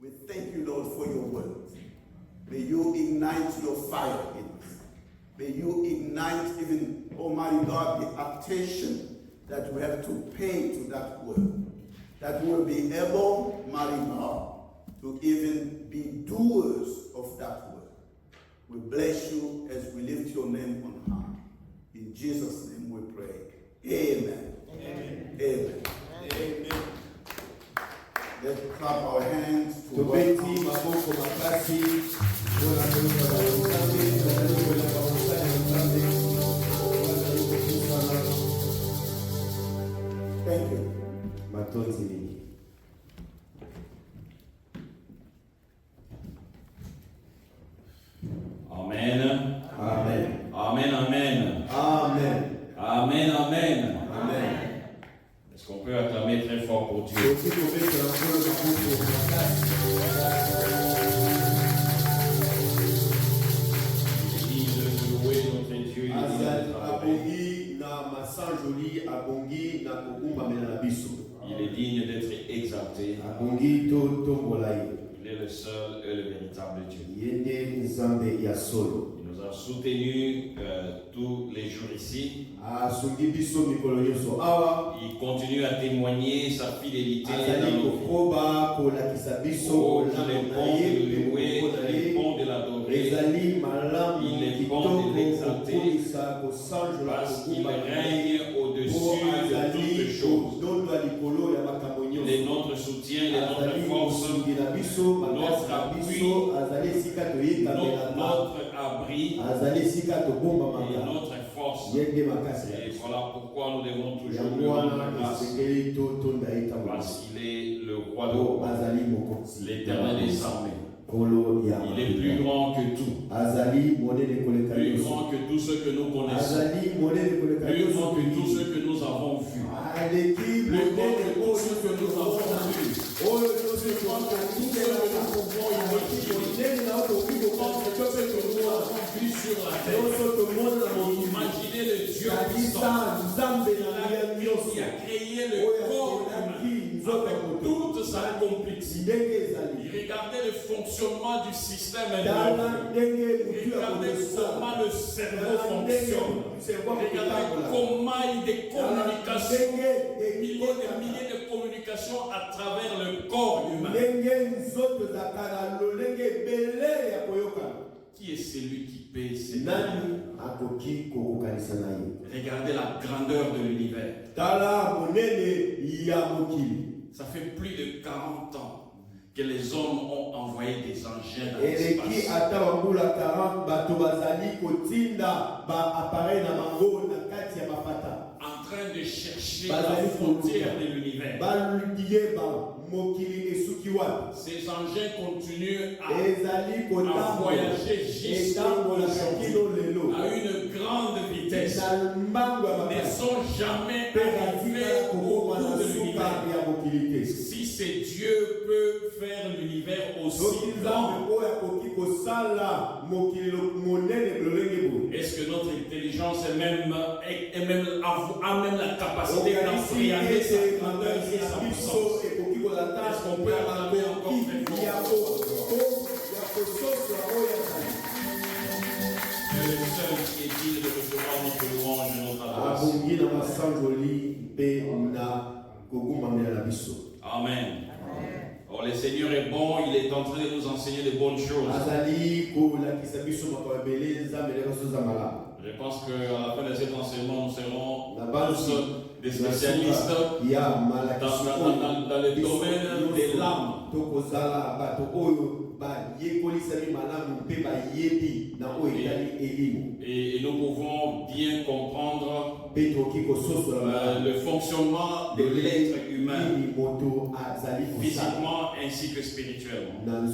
We thank you, Lord, for your word. May you ignite your fire in us. May you ignite even, Almighty God, the attention that we have to pay to that word. That we will be able, Almighty God, to even be doers of that word. We bless you as we lift your name on high. In Jesus' name we pray. Amen. Amen. Amen. Amen. Let's clap our hands to welcome. Thank you. Amen. Amen. Amen, amen. Amen. Amen, amen. Amen. Est-ce qu'on peut acclamer très fort pour Dieu? Il est digne de louer notre Dieu. Il est digne d'être exalté. Il est le seul et le véritable Dieu. Il nous a soutenus tous les jours ici. Il continue à témoigner sa fidélité dans nos vies. Oh, il est bon de le louer, il est bon de l'adorer, il est bon de l'exalter, parce qu'il règne au-dessus de toutes choses. Il est notre soutien, il est notre force, notre appui, notre abri et notre force. Et voilà pourquoi nous devons toujours lui rendre grâce. Parce qu'il est le roi de rois, l'éternel des armées. Il est plus grand que tout. Plus grand que tout ce que nous connaissons. Plus grand que tout ce que nous avons vu. Plus grand que tout ce que nous avons vu. Plus grand que tout ce que nous pouvons imaginer. Plus grand que tout ce que nous avons vu sur la terre. Imaginez le Dieu puissant qui a créé le corps humain avec toute sa complexité. Il regardait le fonctionnement du système nerveux. Regardez comment le cerveau fonctionne. Regardez comment il y a des communications, milliers de communications à travers le corps humain. Qui est celui qui paie ces Regardez la grandeur de l'univers. Ça fait plus de 40 ans que les hommes ont envoyé des engins dans l'espace. En train de chercher la frontière de l'univers. Ces engins continuent à voyager jusqu'à aujourd'hui à une grande vitesse. Ne sont jamais arrivés au bout de l'univers. Si ce Dieu peut faire l'univers aussi grand, est-ce que notre intelligence a même la capacité d'appréhender sa grandeur et sa puissance? Est-ce qu'on peut acclamer encore très fort? Dieu est le seul qui est digne de recevoir notre louange et notre adoration. Amen. Oh, le Seigneur est bon, il est en train de nous enseigner de bonnes choses. Je pense qu'à la fin de cet enseignement, nous serons tous des spécialistes dans le domaine des larmes. Et nous pouvons bien comprendre le fonctionnement de l'être humain, physiquement ainsi que spirituellement. Amen.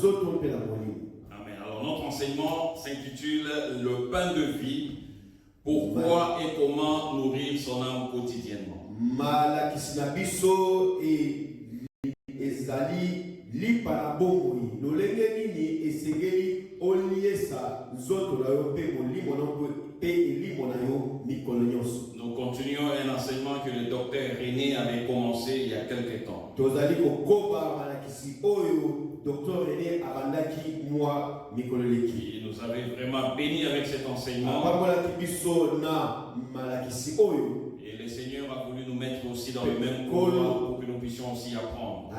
Alors notre enseignement s'intitule Le pain de vie. Pourquoi et comment nourrir son âme quotidiennement? Nous continuons un enseignement que le docteur René avait commencé il y a quelque temps. docteur René abandaki moi mikololeki. Il nous avait vraiment béni avec cet enseignement. Et le Seigneur a voulu nous mettre aussi dans le même couloir pour que nous puissions aussi apprendre.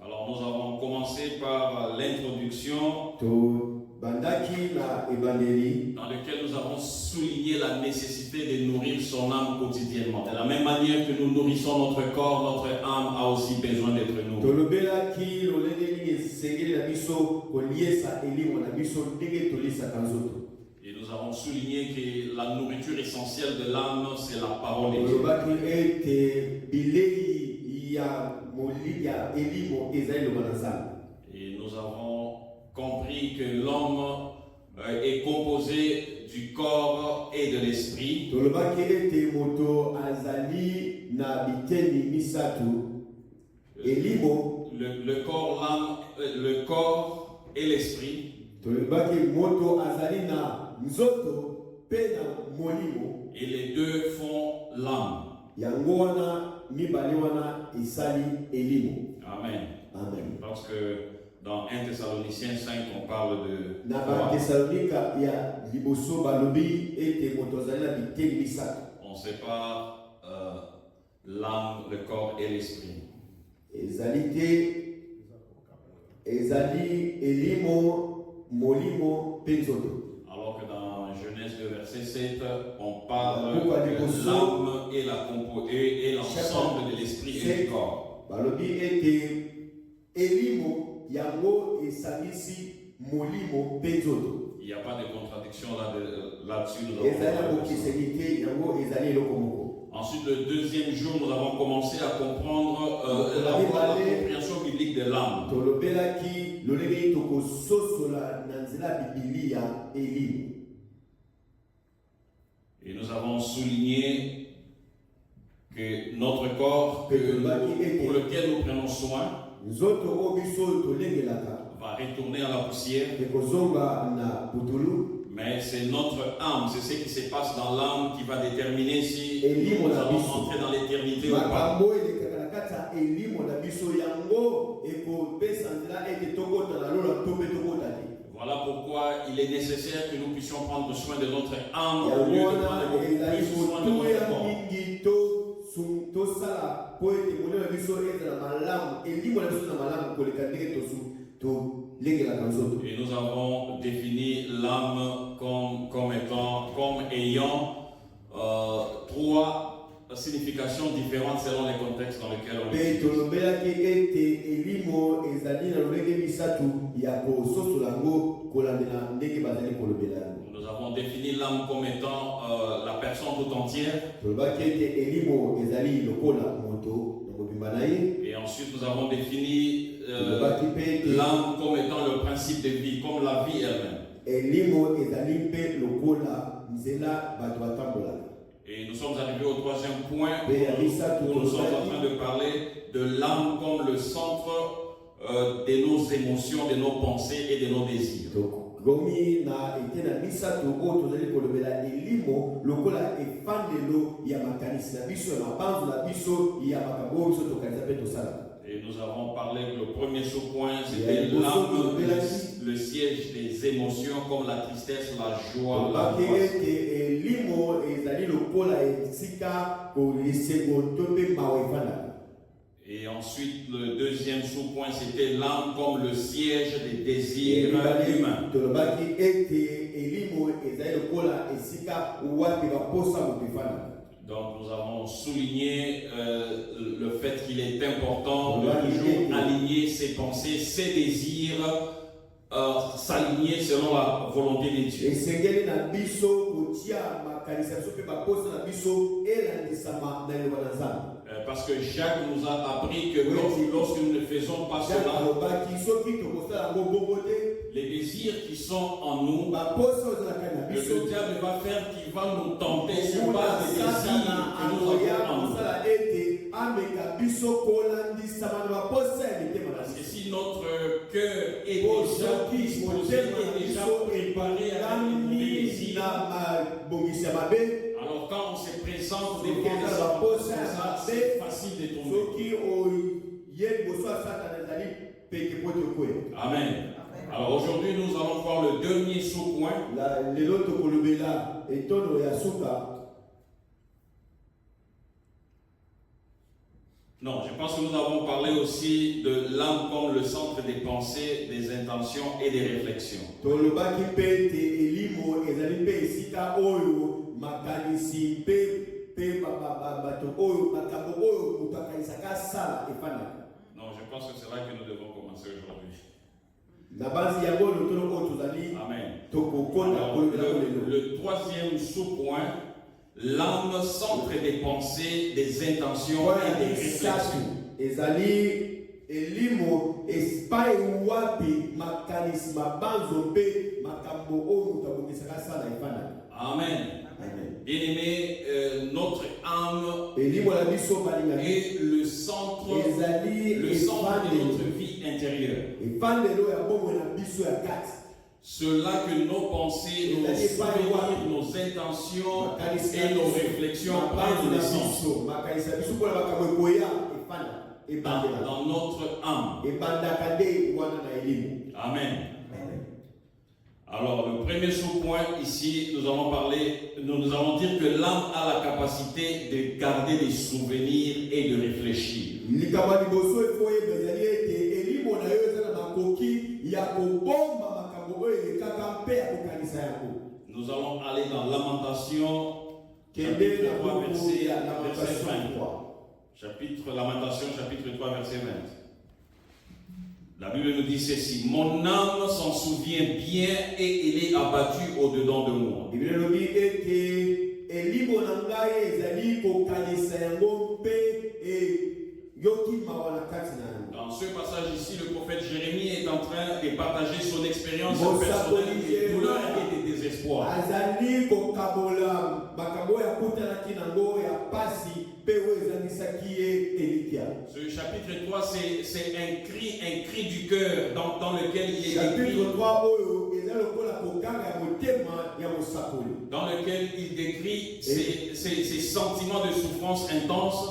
Alors nous avons commencé par l'introduction dans lequel nous avons souligné la nécessité de nourrir son âme quotidiennement. De la même manière que nous nourrissons notre corps, notre âme a aussi besoin d'être nourrie. Et nous avons souligné que la nourriture essentielle de l'âme, c'est la parole de Dieu. Et nous avons compris que l'homme est composé du corps et de l'esprit. Le corps et l'esprit. Et les deux font l'âme. Amen. Amen. Parce que dans 1 Thessaloniciens 5, on parle de on sépare l'âme, le corps et l'esprit. Alors que dans Genèse 2, verset 7, on parle de l'âme et l'ensemble de l'esprit et du corps. Il n'y a pas de contradiction là-dessus. Ensuite, le deuxième jour, nous avons commencé à comprendre la compréhension biblique de l'âme. Et nous avons souligné que notre corps, pour lequel nous prenons soin, va retourner à la poussière. Mais c'est notre âme, c'est ce qui se passe dans l'âme qui va déterminer si nous allons entrer dans l'éternité ou pas. Voilà pourquoi il est nécessaire que nous puissions prendre soin de notre âme au lieu de prendre beaucoup plus soin de notre corps. Et nous avons défini l'âme comme ayant trois significations différentes selon les contextes dans lesquels on est. Nous avons défini l'âme comme étant la personne tout entière. Et ensuite nous avons défini l'âme comme étant le principe de vie, comme la vie elle-même. Et nous sommes arrivés au troisième point où nous sommes en train de parler de l'âme comme le centre de nos émotions, de nos pensées et de nos désirs. Et nous avons parlé que le premier sous-point, c'était l'âme, le siège des émotions comme la tristesse, la joie, l'angoisse. Et ensuite, le deuxième sous-point, c'était l'âme comme le siège des désirs humains. Donc nous avons souligné le fait qu'il est important de toujours aligner ses pensées, ses désirs, s'aligner selon la volonté de Dieu. Parce que Jacques nous a appris que lorsque nous ne faisons pas cela, les désirs qui sont en nous, le diable va faire qu'il va nous tenter sur base des désirs que nous avons en nous. Parce que si notre cœur est déjà disposé, est déjà préparé avec les désirs, alors quand on se présente devant les hommes, c'est facile de tomber. Amen. Alors aujourd'hui, nous allons voir le dernier sous-point. Non, je pense que nous avons parlé aussi de l'âme comme le centre des pensées, des intentions et des réflexions. Non, je pense que c'est là que nous devons commencer aujourd'hui. Amen. Alors, le troisième sous-point, l'âme centre des pensées, des intentions et des réflexions. Amen. Bien-aimé, notre âme est le centre de notre vie intérieure. Cela que nos pensées, nos souvenirs, nos intentions et nos réflexions prennent naissance dans notre âme. Amen. Alors, le premier sous-point ici, nous allons dire que l'âme a la capacité de garder des souvenirs et de réfléchir. Nous allons aller dans Lamentation, chapitre 3, verset 20. Lamentation, chapitre 3, verset 20. La Bible nous dit ceci: mon âme s'en souvient bien et elle est abattue au-dedans de moi. Dans ce passage ici, le prophète Jérémie est en train de partager son expérience personnelle de douleur et de désespoir. Ce chapitre 3, c'est un cri du cœur dans lequel il est écrit. Dans lequel il décrit ses sentiments de souffrance intense.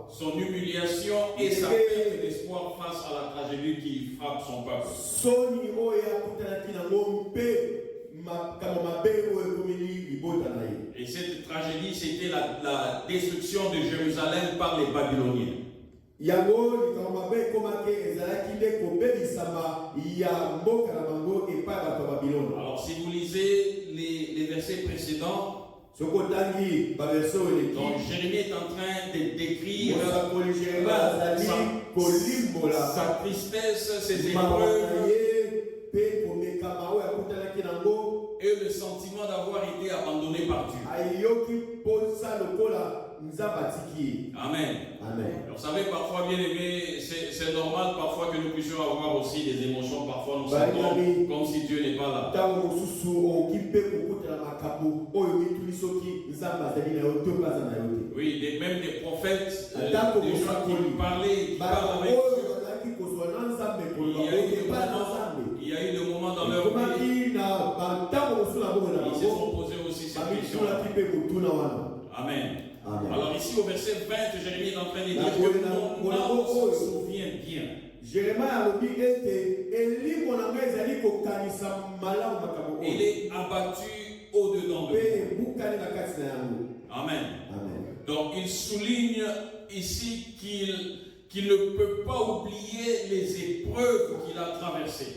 Son humiliation et sa perte d'espoir face à la tragédie qui frappe son peuple. Et cette tragédie, c'était la destruction de Jérusalem par les Babyloniens. Alors si vous lisez les versets précédents, donc Jérémie est en train de décrire sa tristesse, ses épreuves et le sentiment d'avoir été abandonné par Dieu. Amen. Vous savez, parfois, bien aimé, c'est normal parfois que nous puissions avoir aussi des émotions. Parfois, nous sentons comme si Dieu n'est pas là. Oui, même des prophètes, des gens qui nous parlaient, qui parlent avec Dieu. Il y a eu des moments dans leur vie, ils se sont posés aussi cette question. Amen. Alors ici au verset 20, Jérémie est en train de dire que mon âme se souvient bien. Il est abattu au-dedans de nous. Amen. Donc il souligne ici qu'il ne peut pas oublier les épreuves qu'il a traversées.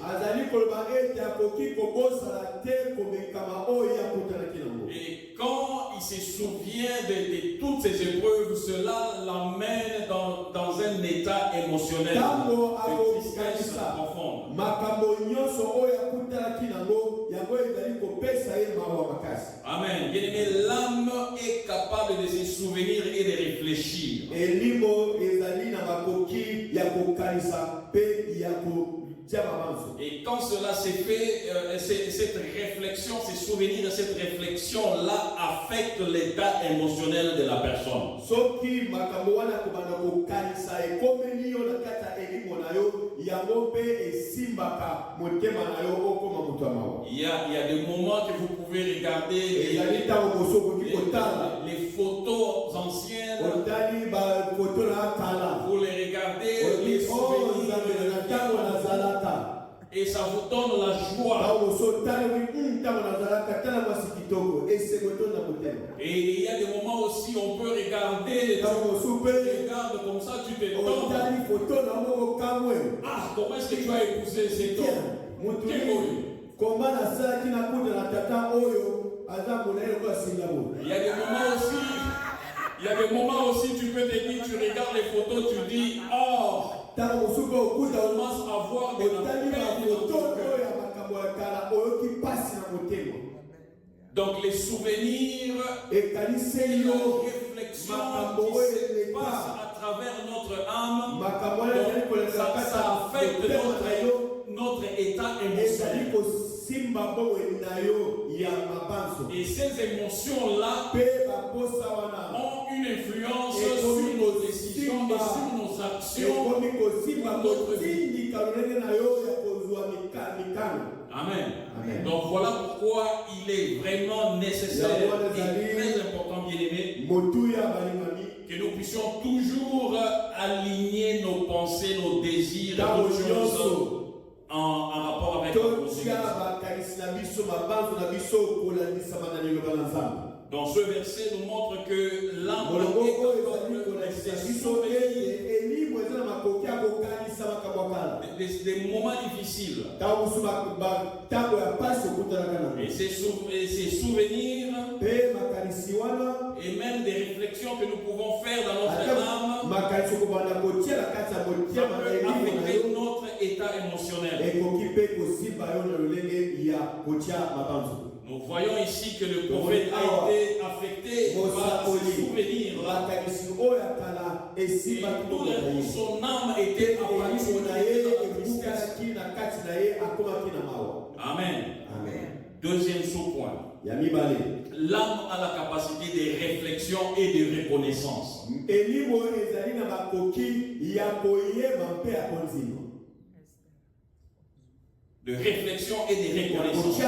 Et quand il se souvient de toutes ces épreuves, cela l'amène dans un état émotionnel de tristesse profonde. Amen. Bien aimé, l'âme est capable de se souvenir et de réfléchir. Et quand cela s'est fait, cette réflexion, ces souvenirs, cette réflexion-là affecte l'état émotionnel de la personne. Il y a des moments que vous pouvez regarder les photos anciennes. Vous les regardez, les souvenirs, et ça vous donne la joie. Et il y a des moments aussi où on peut regarder, tu regardes comme ça, tu te demandes, ah, comment est-ce que tu as épousé cet homme? Comment il y a des moments aussi, tu peux te dire, tu regardes les photos, tu dis, oh, tu commences à voir de la paix dans ton cœur. Donc les souvenirs et la réflexion qui se passe à travers notre âme, donc, ça affecte notre état émotionnel. Et ces émotions-là ont une influence sur nos décisions et sur nos actions, sur notre vie. Amen. Amen. Donc voilà pourquoi il est vraiment nécessaire et très important, bien-aimé, que nous puissions toujours aligner nos pensées, nos désirs, nos choses en rapport avec notre Dieu. Donc ce verset nous montre que l'âme des moments difficiles. Et ces souvenirs et même des réflexions que nous pouvons faire dans notre âme peuvent affecter notre état émotionnel. Nous voyons ici que le prophète a été affecté par ses souvenirs. Et tout d'un coup, son âme était abattue. Amen. Deuxième sous-point. L'âme a la capacité de réflexion et de reconnaissance. De réflexion et de reconnaissance.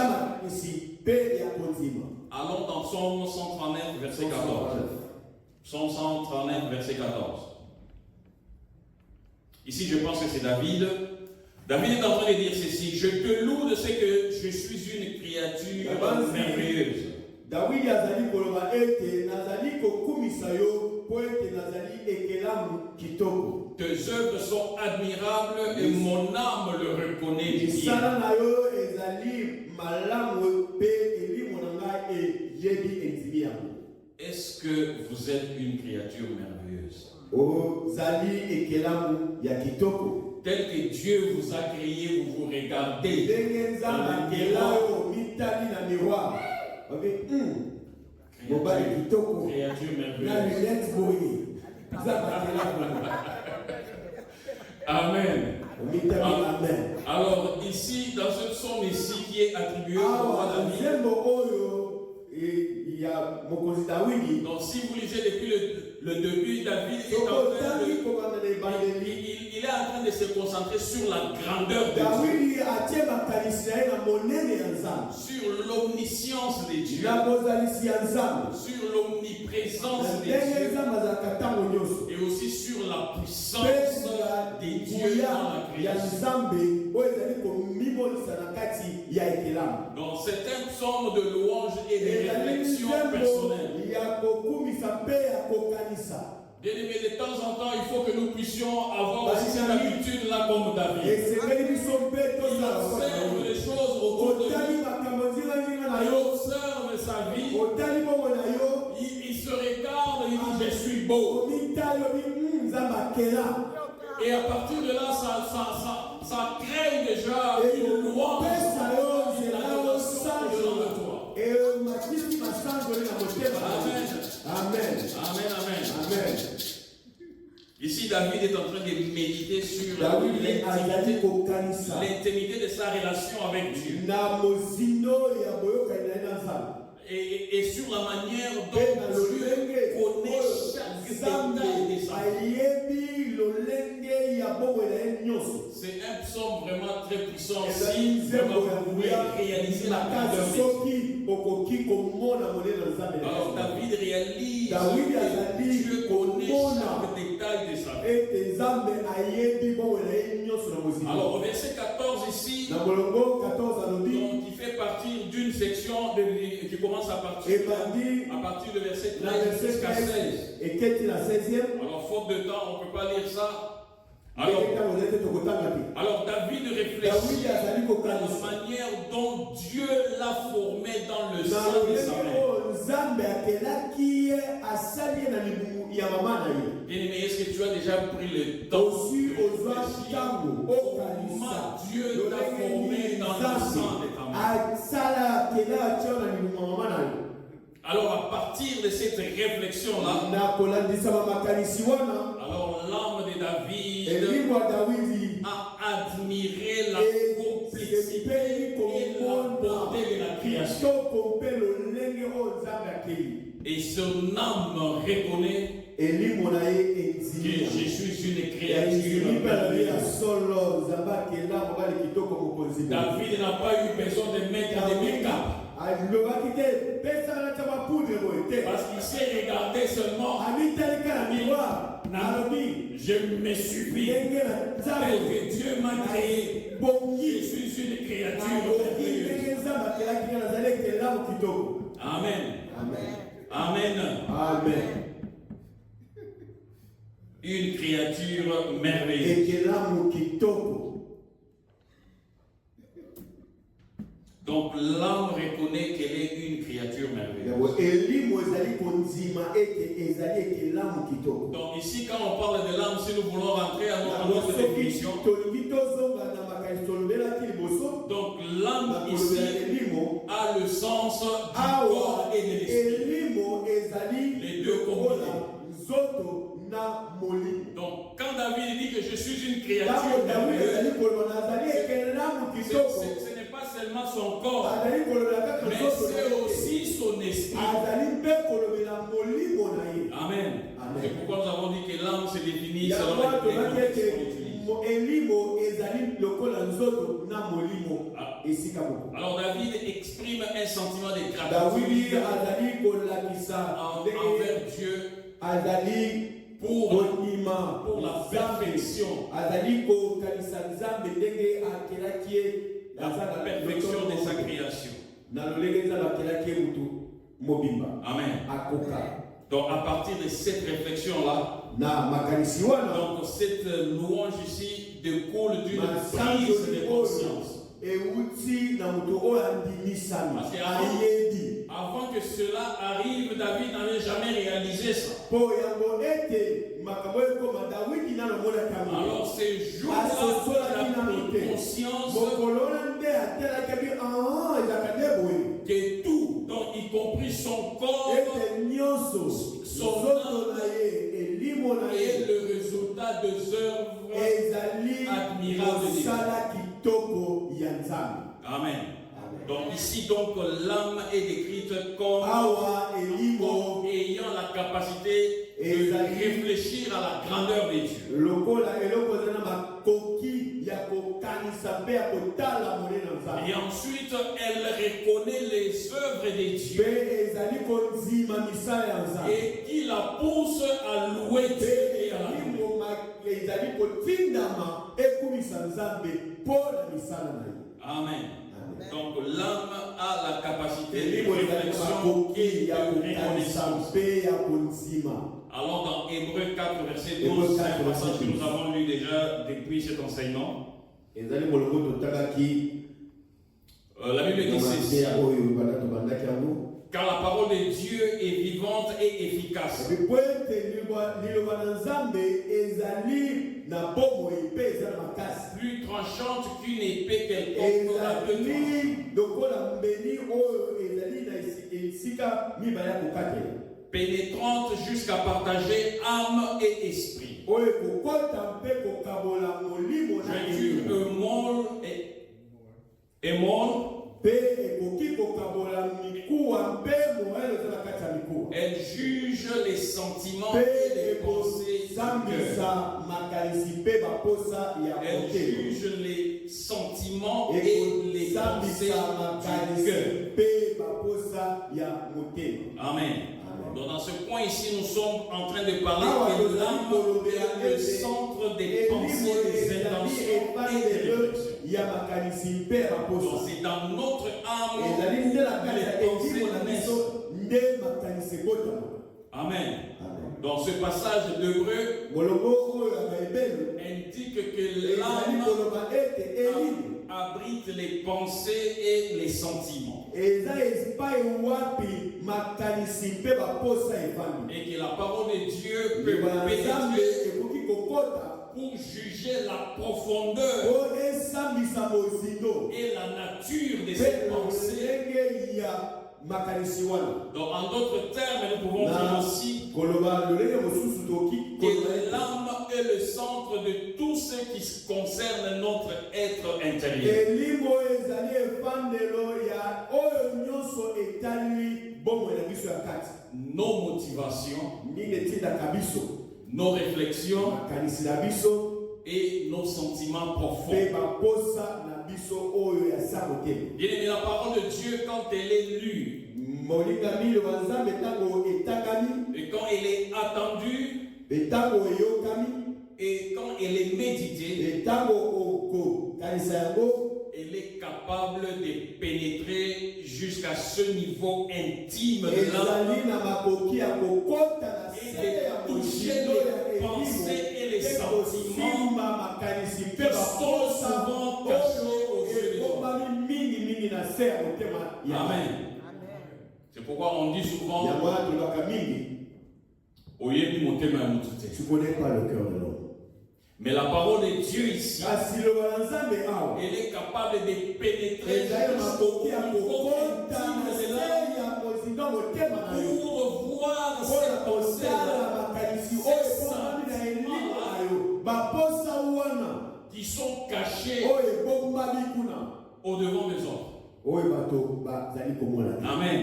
Allons dans Psaume 139, verset 14. Psaume 139, verset 14. Ici, je pense que c'est David. David est en train de dire ceci: je te loue de ce que je suis une créature merveilleuse. Tes œuvres sont admirables et mon âme le reconnaît bien. Est-ce que vous êtes une créature merveilleuse? Tel que Dieu vous a créé, vous vous regardez dans le miroir. Créature merveilleuse. Amen. Alors ici, dans ce psaume ici qui est attribué au roi David, donc si vous lisez depuis le début, David est en train de se concentrer sur la grandeur de Dieu, sur l'omniscience de Dieu, sur l'omniprésence de Dieu, et aussi sur la puissance de Dieu dans la création. Donc c'est un psaume de louange et de réflexion personnelle. Bien aimé, de temps en temps, il faut que nous puissions avoir aussi cette habitude-là comme David. Il observe les choses autour de lui. Il observe sa vie. Il se regarde et il dit: je suis beau. Et à partir de là, ça crée déjà une louange et la adoration de toi. Amen. Amen. Amen. Amen. Ici, David est en train de méditer sur l'intimité de sa relation avec Dieu. Et sur la manière dont Dieu connaît chaque détail de sa vie. C'est un psaume vraiment très puissant aussi. Vraiment, vous pouvez réaliser la grandeur de Dieu. Alors David réalise que Dieu connaît chaque détail de sa vie. Alors au verset 14 ici, donc, qui fait partie d'une section qui commence à partir du verset 13 jusqu'à 16. Alors faute de temps, on ne peut pas lire ça. Alors David réfléchit à la manière dont Dieu l'a formé dans le sein de sa mère. Bien-aimé, est-ce que tu as déjà pris le temps de réfléchir comment Dieu t'a formé dans le sein de ta mère? Alors à partir de cette réflexion-là, alors l'âme de David a admiré la complexité et la beauté de la création. Et son âme reconnaît que je suis une créature merveilleuse. David n'a pas eu besoin de mettre des make-up. Parce qu'il s'est regardé seulement. Je me suis tel que Dieu m'a créé. Je suis une créature merveilleuse. Amen. Amen. Une créature merveilleuse. Donc l'âme reconnaît qu'elle est une créature merveilleuse. Donc ici, quand on parle de l'âme, si nous voulons rentrer à notre définition, donc l'âme ici a le sens du corps et de l'esprit. Les deux combinés. Donc quand David dit que je suis une créature merveilleuse, ce n'est pas seulement son corps, mais c'est aussi son esprit. Amen. C'est pourquoi nous avons dit que l'âme se définit selon les Alors David exprime un sentiment de gratitude envers Dieu pour la perfection. La perfection de sa création. Amen. Donc à partir de cette réflexion-là, donc cette louange ici découle d'une prise de conscience. Parce qu'avant que cela arrive, David n'avait jamais réalisé ça. Alors ces jours-là, il a pris conscience que tout, donc y compris son corps, son âme, est le résultat des œuvres admirables de Dieu. Amen. Donc ici, donc l'âme est décrite comme ayant la capacité de réfléchir à la grandeur de Dieu. Et ensuite, elle reconnaît les œuvres de Dieu et qui la pousse à louer Dieu et à la Amen. Donc l'âme a la capacité de réflexion et de reconnaissance. Alors dans Hébreux 4, verset 12, c'est un passage que nous avons lu déjà depuis cet enseignement. La Bible dit ceci: car la parole de Dieu est vivante et efficace. Plus tranchante qu'une épée quelconque à deux tranchants. Pénétrante jusqu'à partager âme et esprit. Jointure émole. Elle juge les sentiments et les pensées du cœur. Elle juge les sentiments et les pensées du cœur. Amen. Donc dans ce point ici, nous sommes en train de parler que l'âme est le centre des pensées, des intentions et des réflexions. Donc c'est dans notre âme que les pensées naissent. Amen. Dans ce passage d'Hébreu, indique que l'âme abrite les pensées et les sentiments. Et que la parole de Dieu peut pénétrer pour juger la profondeur et la nature de ces pensées. Donc, en d'autres termes, nous pouvons dire aussi que l'âme est le centre de tout ce qui concerne notre être intérieur. Nos motivations, nos réflexions et nos sentiments profonds. Bien aimé, la parole de Dieu, quand elle est lue et quand elle est attendue et quand elle est méditée, elle est capable de pénétrer jusqu'à ce niveau intime de l'âme et de toucher les pensées et les sentiments qui sont souvent cachés aux yeux de l'homme. Amen. C'est pourquoi on dit souvent tu connais pas le cœur de l'homme. Mais la parole de Dieu ici, elle est capable de pénétrer jusqu'au niveau intime de l'âme pour voir ces pensées-là, ces sentiments-là qui sont cachés au-devant des autres. Amen.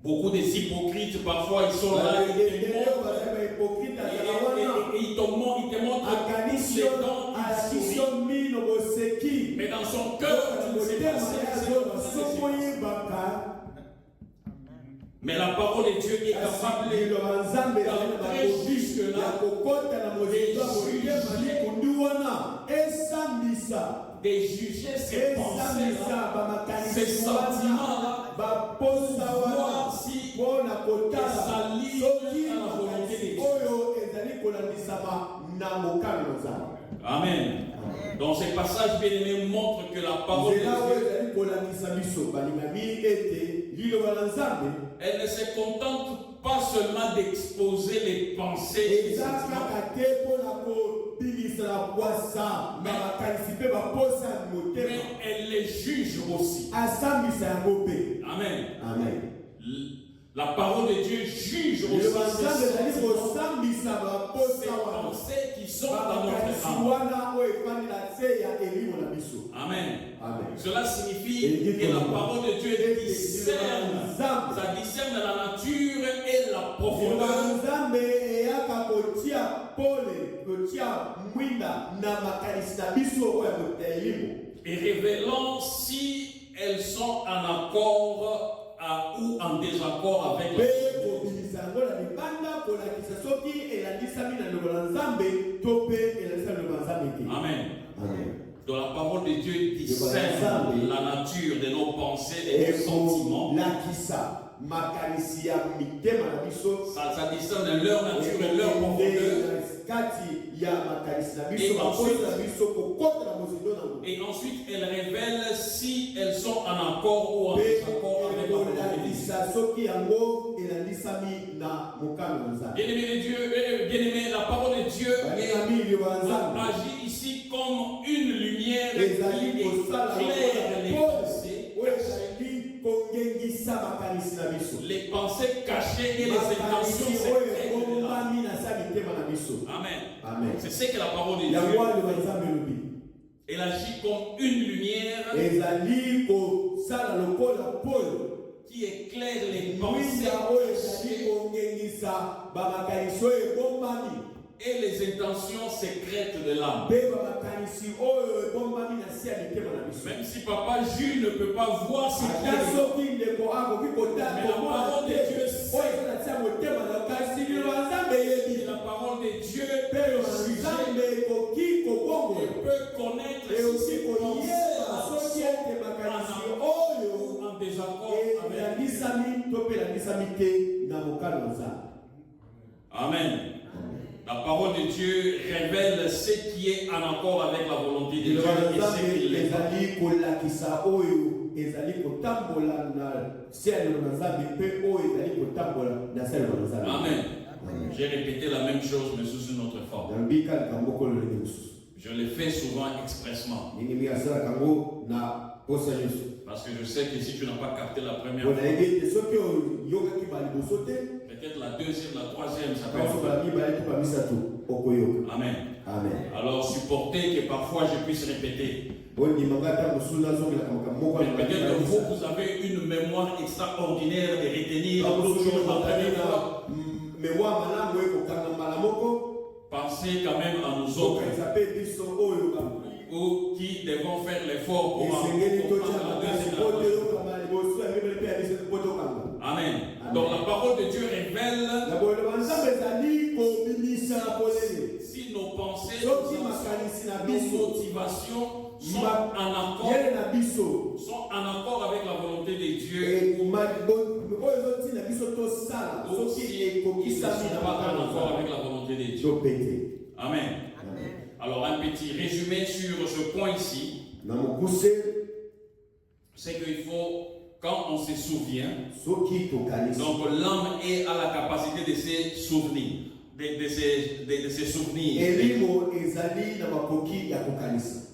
Beaucoup des hypocrites, parfois, ils sont là, ils te montrent les dents, ils sourient. Mais dans son cœur, tu ne sais pas mais la parole de Dieu est capable d'entrer jusque-là de juger ses pensées-là, ses sentiments-là, pour voir si ça s'aligne à la volonté de Dieu. Amen. Donc ce passage bien-aimé montre que la parole de Dieu, elle ne se contente pas seulement d'exposer les pensées et les sentiments, mais elle les juge aussi. Amen. Amen. La parole de Dieu juge aussi ces pensées qui sont dans notre âme. Amen. Amen. Cela signifie que la parole de Dieu discerne. Ça discerne la nature et la profondeur. Et révélant si elles sont en accord ou en désaccord avec la Amen. Amen. Donc la parole de Dieu discerne la nature de nos pensées, de nos sentiments. Ça discerne leur nature et leur profondeur. Et ensuite, elle révèle si elles sont en accord ou en désaccord avec la volonté de Dieu. Bien-aimé, la parole de Dieu agit ici comme une lumière qui éclaire les pensées. Les pensées cachées et les intentions secrètes de l'âme. Amen. C'est ce que la parole de Dieu. Elle agit comme une lumière qui éclaire les pensées et les intentions secrètes de l'âme. Même si Papa Jules ne peut pas voir ce qu'il est, mais la parole de Dieu sait. La parole de Dieu peut juger, peut connaître si ses pensées sont en désaccord avec. Amen. La parole de Dieu révèle ce qui est en accord avec la volonté de Dieu et ce qui l'est pas. Amen. J'ai répété la même chose mais sous une autre forme. Je le fais souvent expressement. Parce que je sais que si tu n'as pas capté la première fois, peut-être la deuxième, la troisième, ça peut être. Amen. Amen. Alors supportez que parfois je puisse répéter. Peut-être que vous avez une mémoire extraordinaire de retenir d'autres choses la première fois. Pensez quand même à nous autres ou qui devons faire l'effort pour comprendre la deuxième. Amen. Donc la parole de Dieu révèle si nos pensées, nos motivations sont en accord avec la volonté de Dieu ou si ils ne sont pas en accord avec la volonté de Dieu. Amen. Alors un petit résumé sur ce point ici, c'est qu'il faut, quand on se souvient, donc l'âme est à la capacité de se souvenir, de se souvenir.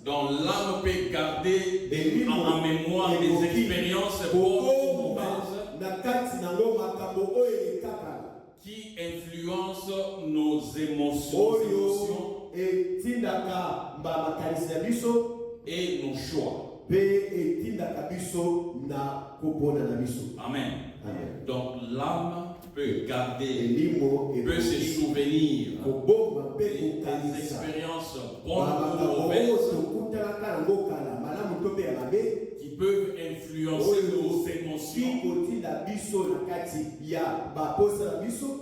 Donc l'âme peut garder en mémoire des expériences bonnes ou mauvaises qui influencent nos émotions et nos choix. Amen. Donc l'âme peut garder, peut se souvenir des expériences bonnes ou mauvaises qui peuvent influencer nos émotions.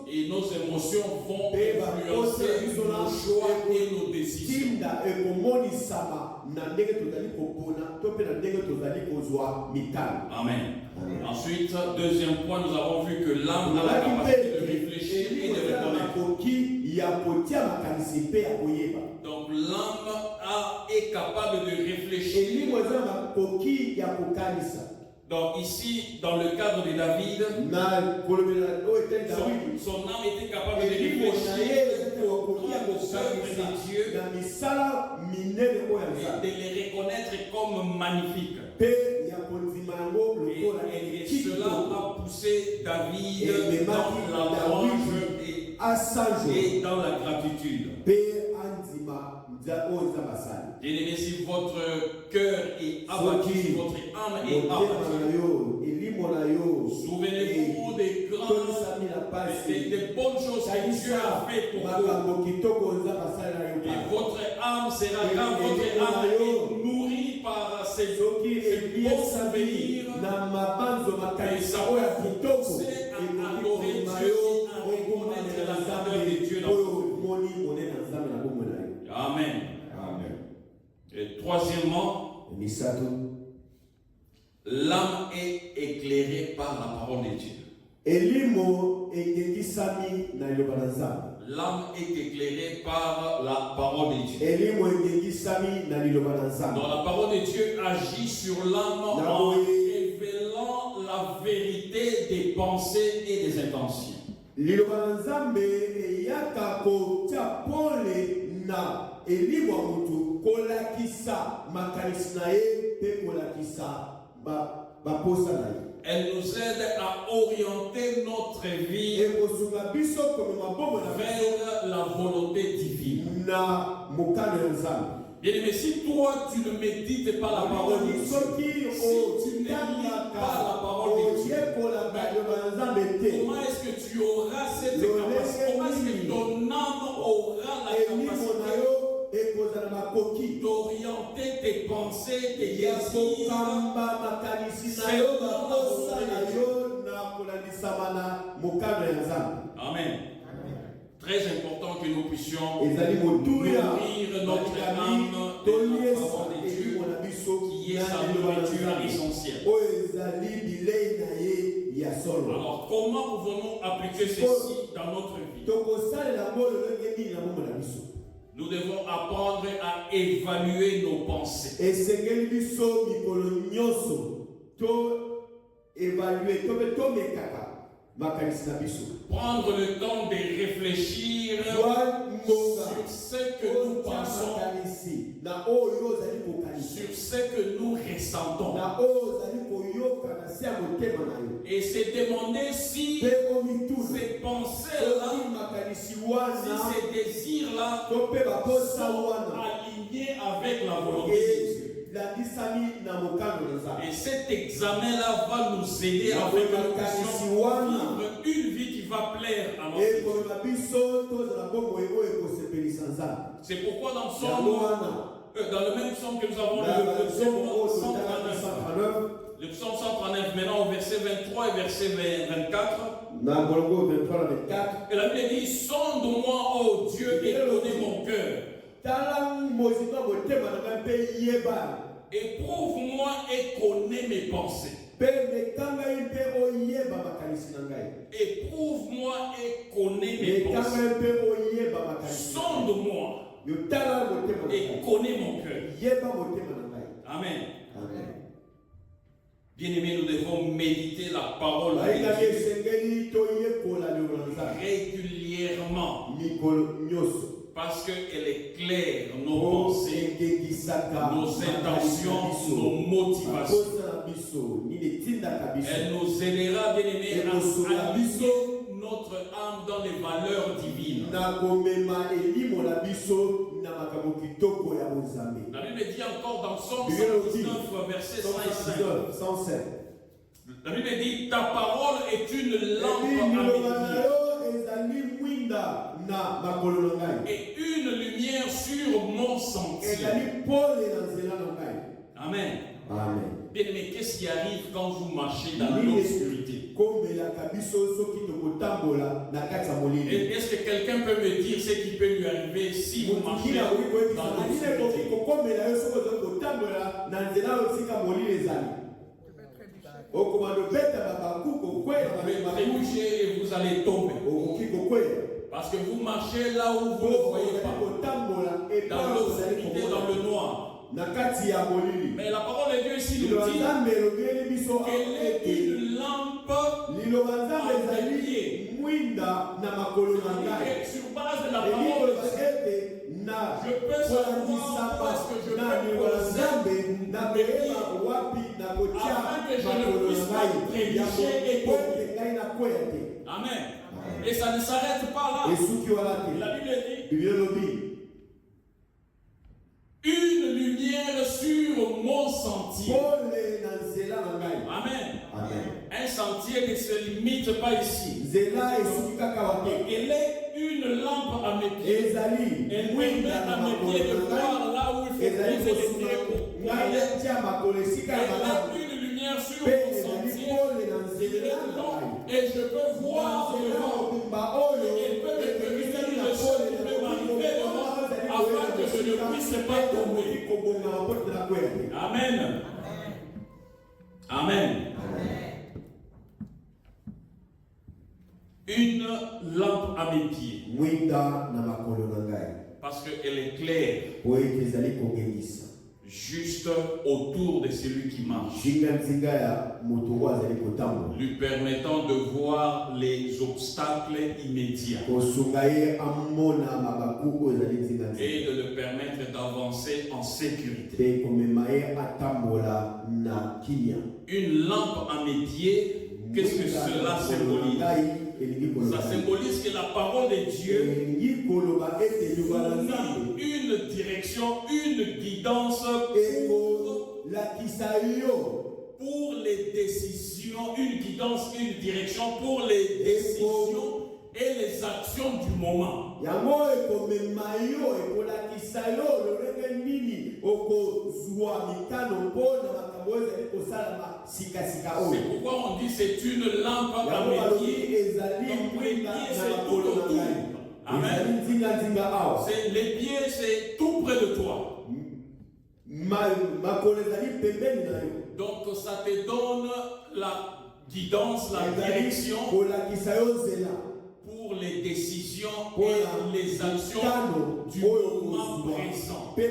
Et nos émotions vont influencer nos choix et nos décisions. Amen. Ensuite, deuxième point, nous avons vu que l'âme a la capacité de réfléchir et de reconnaître. Donc l'âme est capable de réfléchir. Donc ici, dans le cadre de David, son âme était capable de réfléchir au cœur de Dieu et de les reconnaître comme magnifiques. Et cela a poussé David dans la louange et dans la gratitude. Bien-aimés, si votre cœur est abattu, si votre âme est abattue, souvenez-vous des bonnes choses que Dieu a fait pour vous. Et votre âme sera, quand votre âme est nourrie par ces bons souvenirs, et ça va vous pousser à adorer Dieu et à reconnaître la grandeur de Dieu dans vous. Amen. Amen. Et troisièmement, l'âme est éclairée par la parole de Dieu. L'âme est éclairée par la parole de Dieu. Donc la parole de Dieu agit sur l'âme en révélant la vérité des pensées et des intentions. Elle nous aide à orienter notre vie vers la volonté divine. Bien aimé, si toi tu ne médites pas la parole de Dieu, si tu ne lis pas la parole de Dieu, comment est-ce que tu auras cette capacité? Comment est-ce que ton âme aura la capacité d'orienter tes pensées, tes désirs selon la volonté de Dieu? Amen. Très important que nous puissions nourrir notre âme de la parole de Dieu, qui est sa nourriture essentielle. Alors, comment pouvons-nous appliquer ceci dans notre vie? Nous devons apprendre à évaluer nos pensées. Prendre le temps de réfléchir sur ce que nous pensons, sur ce que nous ressentons, et se demander si ces pensées-là, si ces désirs-là sont alignés avec la volonté de Dieu. Et cet examen-là va nous aider à faire une vie qui va plaire à notre Dieu. C'est pourquoi dans le même psaume que nous avons, le psaume 139, le psaume 139, maintenant au verset 23 et verset 24, et la Bible dit: sonde-moi, ô Dieu, et connais mon cœur. Éprouve-moi et connais mes pensées. Éprouve-moi et connais mes pensées. Sonde-moi et connais mon cœur. Amen. Bien-aimés, nous devons méditer la parole de Dieu régulièrement, parce qu'elle est claire, nos pensées, nos intentions, nos motivations. Elle nous aidera, bien-aimés, à aligner notre âme dans les valeurs divines. La Bible dit encore dans Psaume 119, verset 105. La Bible dit: ta parole est une lampe à mes pieds et une lumière sur mon sentier. Amen. Bien aimé, qu'est-ce qui arrive quand vous marchez dans l'obscurité? Est-ce que quelqu'un peut me dire ce qui peut lui arriver si vous marchez dans l'obscurité? Vous allez trébucher et vous allez tomber. Parce que vous marchez là où vous ne voyez pas. Dans l'obscurité, dans le noir. Mais la parole de Dieu ici nous dit qu'elle est une lampe à mes pieds. Sur base de la parole de Dieu, je peux savoir parce que je peux poser mes pieds afin que je ne puisse pas trébucher et tomber. Amen. Et ça ne s'arrête pas là. La Bible dit: une lumière sur mon sentier. Amen. Un sentier ne se limite pas ici. Elle est une lampe à mes pieds. Elle me met à mes pieds de voir là où il faut poser les pieds pour aller. Elle est une lumière sur mon sentier. Et je peux voir devant. Elle peut me prévenir de ce qui peut m'arriver devant, afin que je ne puisse pas tomber. Amen. Amen. Une lampe à mes pieds. Parce qu'elle est claire. juste autour de celui qui marche, lui permettant de voir les obstacles immédiats et de le permettre d'avancer en sécurité. Une lampe à mes pieds, qu'est-ce que cela symbolise? Ça symbolise que la parole de Dieu fournit une direction, une guidance pour les décisions, une guidance, une direction pour les décisions et les actions du moment. C'est pourquoi on dit c'est une lampe à mes pieds. Donc les pieds c'est tout autour. Amen. Les pieds c'est tout près de toi. Donc ça te donne la guidance, la direction pour les décisions et les actions du moment présent. Et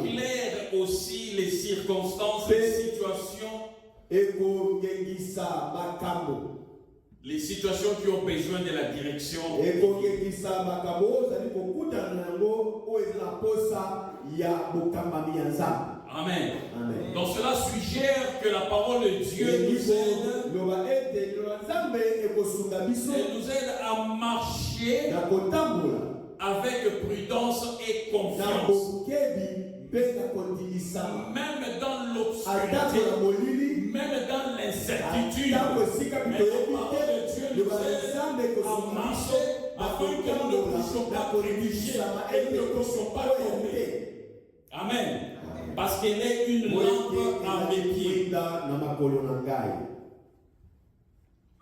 éclaire aussi les circonstances, les situations qui ont besoin de la direction. Amen. Amen. Donc cela suggère que la parole de Dieu nous aide à marcher avec prudence et confiance. Même dans l'obscurité, même dans l'incertitude, mais la parole de Dieu nous aide à marcher afin que nous ne puissions pas trébucher et nous ne puissions pas tomber. Amen. Parce qu'elle est une lampe à mes pieds.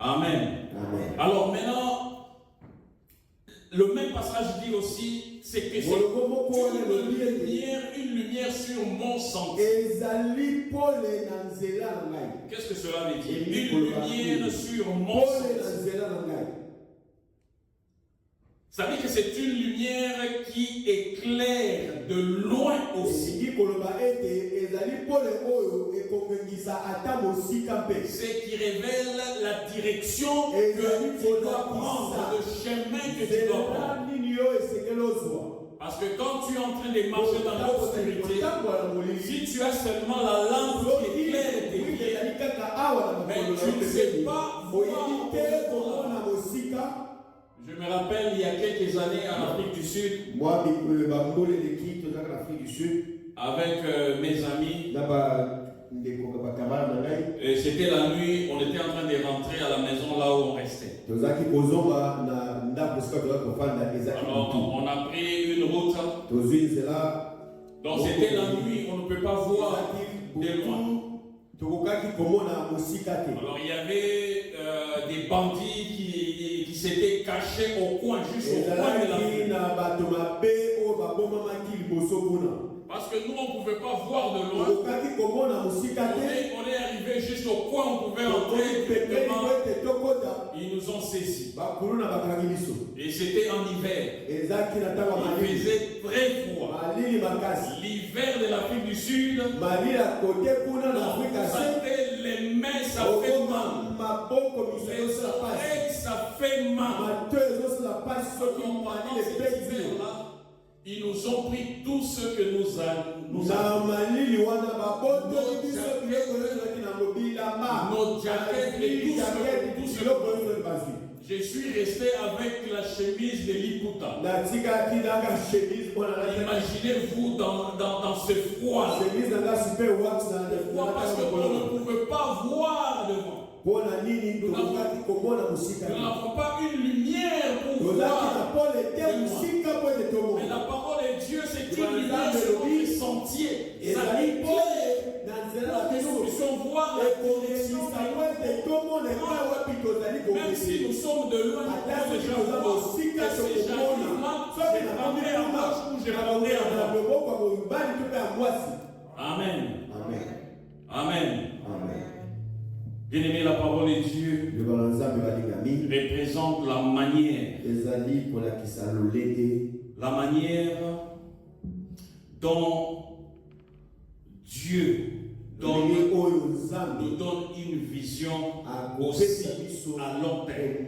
Amen. Amen. Alors maintenant, le même passage dit aussi, c'est que c'est une lumière sur mon sentier. Qu'est-ce que cela veut dire? Une lumière sur mon sentier. Ça veut dire que c'est une lumière qui éclaire de loin aussi. C'est qui révèle la direction que tu dois prendre, le chemin que tu dois prendre. Parce que quand tu es en train de marcher dans l'obscurité, si tu as seulement la lampe qui éclaire tes pieds, mais tu ne sais pas voir. Je me rappelle il y a quelques années en Afrique du Sud, avec mes amis, c'était la nuit, on était en train de rentrer à la maison là où on restait. Alors on a pris une route, donc c'était la nuit, on ne peut pas voir de loin. Alors il y avait des bandits qui s'étaient cachés au coin, juste au coin de la rue. Parce que nous on ne pouvait pas voir de loin. On est arrivé juste au coin, on pouvait entrer directement. Ils nous ont saisis. Et c'était en hiver. Il faisait très froid. L'hiver de l'Afrique du Sud, les mains, ça fait mal. Les oreilles, ça fait mal. Ils nous ont pris tout ce que nous avons. Nos jaquettes et tout ce que je suis resté avec la chemise de Liputa. Imaginez-vous dans ce froid. Parce qu'on ne pouvait pas voir devant. Nous n'avons pas une lumière pour voir. Mais la parole de Dieu, c'est une lumière sur notre sentier. Ça éclaire pour que nous puissions voir la direction. Même si nous sommes de loin, je répondrai à gauche ou je répondrai à droite. Amen. Amen. Amen. Bien-aimé, la parole de Dieu représente la manière dont Dieu nous donne une vision aussi à long terme.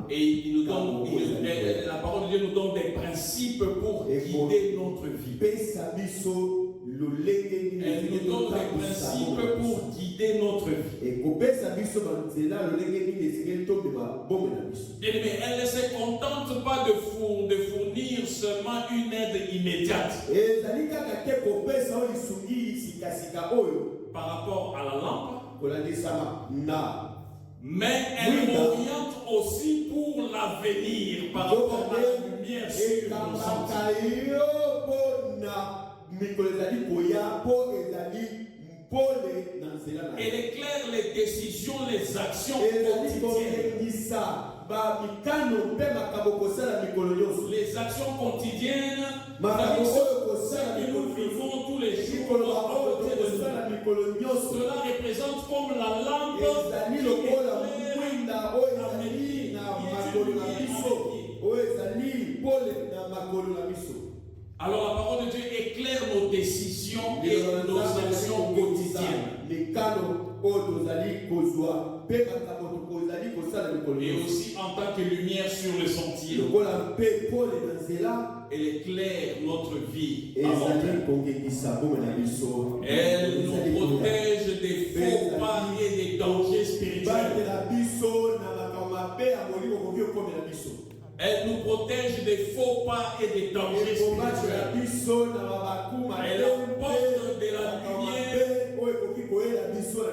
Et il nous donne, la parole de Dieu nous donne des principes pour guider notre vie. Elle nous donne des principes pour guider notre vie. Mais elle ne se contente pas de fournir seulement une aide immédiate par rapport à la lampe. Mais elle m'oriente aussi pour l'avenir par rapport à la lumière sur nos sentiers. Elle éclaire les décisions, les actions quotidiennes. Les actions quotidiennes, que nous vivons tous les jours, cela représente comme la lampe Alors la parole de Dieu éclaire nos décisions et nos actions quotidiennes. Et aussi en tant que lumière sur le sentier. Elle éclaire notre vie. Elle nous protège des faux pas et des dangers spirituels. Elle nous protège des faux pas et des dangers spirituels. Elle apporte de la lumière.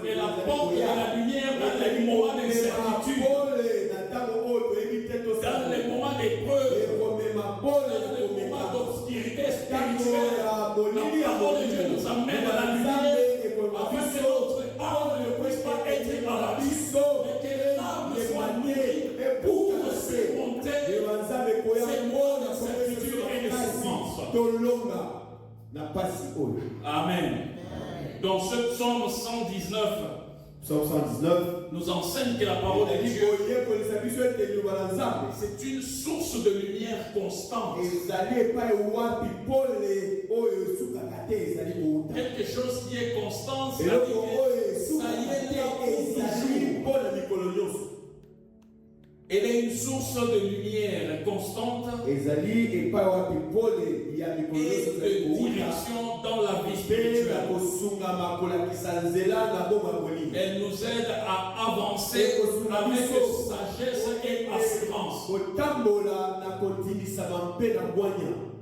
Elle apporte de la lumière dans les moments d'incertitude, dans les moments d'épreuve, dans les moments d'obscurité spirituelle. La parole de Dieu nous amène à la lumière afin que notre âme ne puisse pas être à l'abysse, mais que l'âme soit née pour surmonter ces mots d'incertitude et de souffrance. Amen. Dans ce psaume 119, nous enseigne que la parole de Dieu, c'est une source de lumière constante. Quelque chose qui est constant, ça y est toujours. Elle est une source de lumière constante et de direction dans la vie spirituelle. Elle nous aide à avancer avec sagesse et assurance.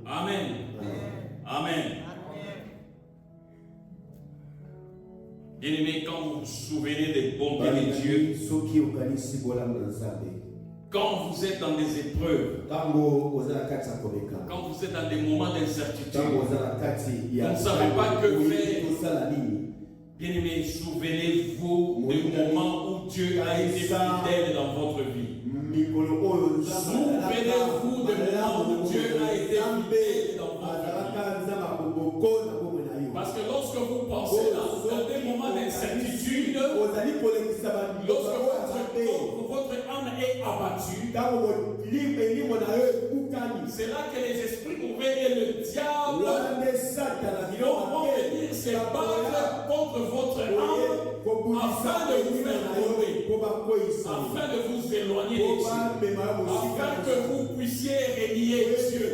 Amen. Amen. Bien-aimés, quand vous vous souvenez des bontés de Dieu, quand vous êtes dans des épreuves, quand vous êtes dans des moments d'incertitude, vous ne savez pas que faire. Bien-aimés, souvenez-vous du moment où Dieu a été fidèle dans votre vie. Souvenez-vous du moment où Dieu a été fidèle dans votre vie. Parce que lorsque vous pensez dans des moments d'incertitude, lorsque votre âme est abattue, c'est là que les esprits mauvais et le diable vont venir se battre contre votre âme afin de vous faire tomber, afin de vous éloigner de Dieu, afin que vous puissiez renier Dieu,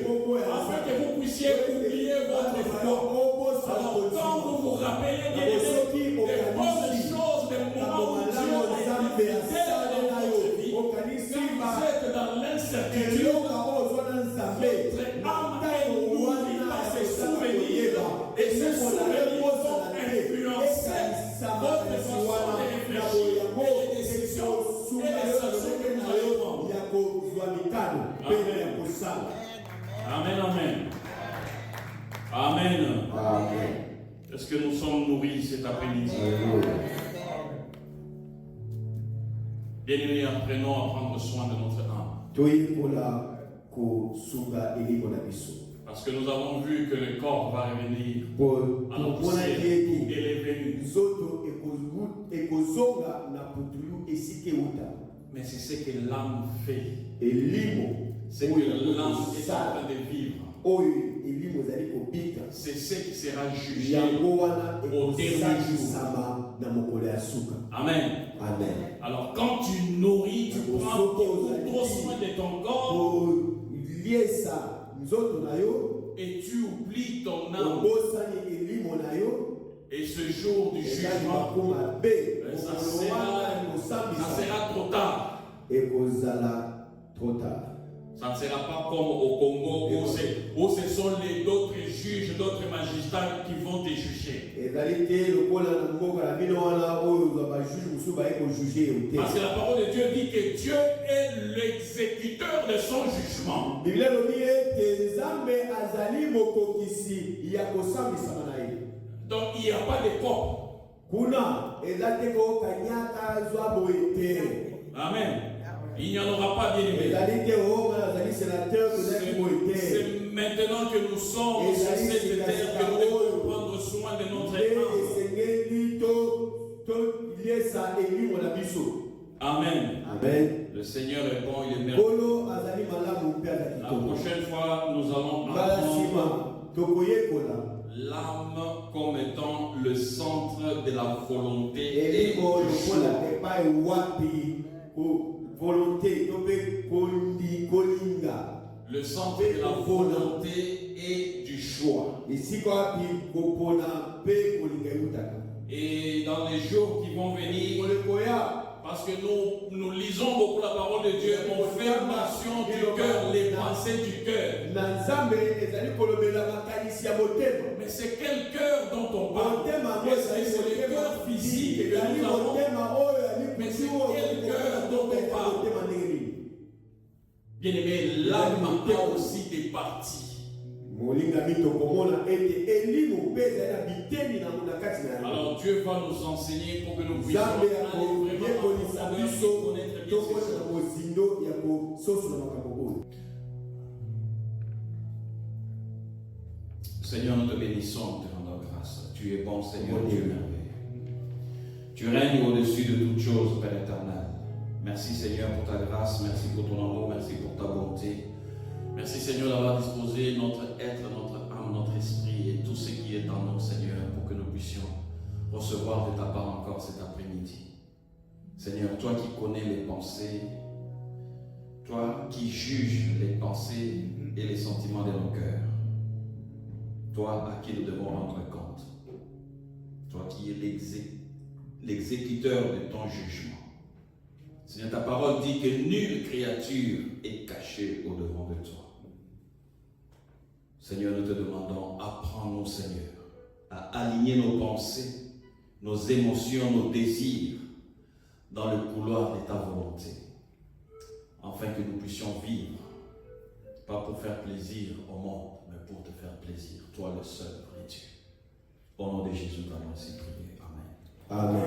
afin que vous puissiez oublier votre foi. Alors quand vous vous rappelez des bonnes choses, des moments où Dieu a été fidèle dans votre vie, quand vous êtes dans l'incertitude, votre âme est nourrie par ces souvenirs. Et ces souvenirs vont influencer votre façon de réfléchir et les décisions et les actions que vous allez prendre. Amen. Amen. Amen. Amen. Est-ce que nous sommes nourris cet après-midi? Bien-aimés, apprenons à prendre soin de notre âme. Parce que nous avons vu que le corps va revenir à la poussière où il est venu. Mais c'est ce que l'âme fait. C'est que l'âme est en train de vivre. c'est ce qui sera jugé au dernier jour. Amen. Amen. Alors quand tu nourris, tu prends trop soin de ton corps et tu oublies ton âme. Et ce jour du jugement, ça sera trop tard. Ça ne sera pas comme au Congo où ce sont les d'autres juges, d'autres magistrats qui vont te juger. Parce que la parole de Dieu dit que Dieu est l'exécuteur de son jugement. Donc il n'y a pas de cop. Amen. Il n'y en aura pas, bien aimé. C'est maintenant que nous sommes sur cette terre que nous devons prendre soin de notre âme. Amen. Amen. Le Seigneur est bon, il est merveilleux. La prochaine fois, nous allons apprendre l'âme comme étant le centre de la volonté et du choix. Le centre de la volonté et du choix. Et dans les jours qui vont venir, parce que nous lisons beaucoup la parole de Dieu, on fait mention du cœur, les pensées du cœur. Mais c'est quel cœur dont on parle? C'est le cœur physique que nous avons. Mais c'est quel cœur dont on parle? Bien aimé, l'âme a aussi des parties. Alors Dieu va nous enseigner pour que nous puissions aller vraiment connaître bien ces choses. Seigneur, nous te bénissons, nous te rendons grâce. Tu es bon, Seigneur, Dieu merveilleux. Tu règnes au-dessus de toutes choses, Père éternel. Merci, Seigneur, pour ta grâce. Merci pour ton amour. Merci pour ta bonté. Merci, Seigneur, d'avoir disposé notre être, notre âme, notre esprit et tout ce qui est en nous, Seigneur, pour que nous puissions recevoir de ta part encore cet après-midi. Seigneur, toi qui connais les pensées, toi qui juges les pensées et les sentiments de nos cœurs, toi à qui nous devons rendre compte, toi qui es l'exécuteur de ton jugement. Seigneur, ta parole dit que nulle créature est cachée au-devant de toi. Seigneur, nous te demandons, apprends-nous, Seigneur, à aligner nos pensées, nos émotions, nos désirs dans le couloir de ta volonté, afin que nous puissions vivre, pas pour faire plaisir au monde, mais pour te faire plaisir, toi le seul vrai Dieu. Au nom de Jésus, nous allons ainsi prier. Amen. Amen.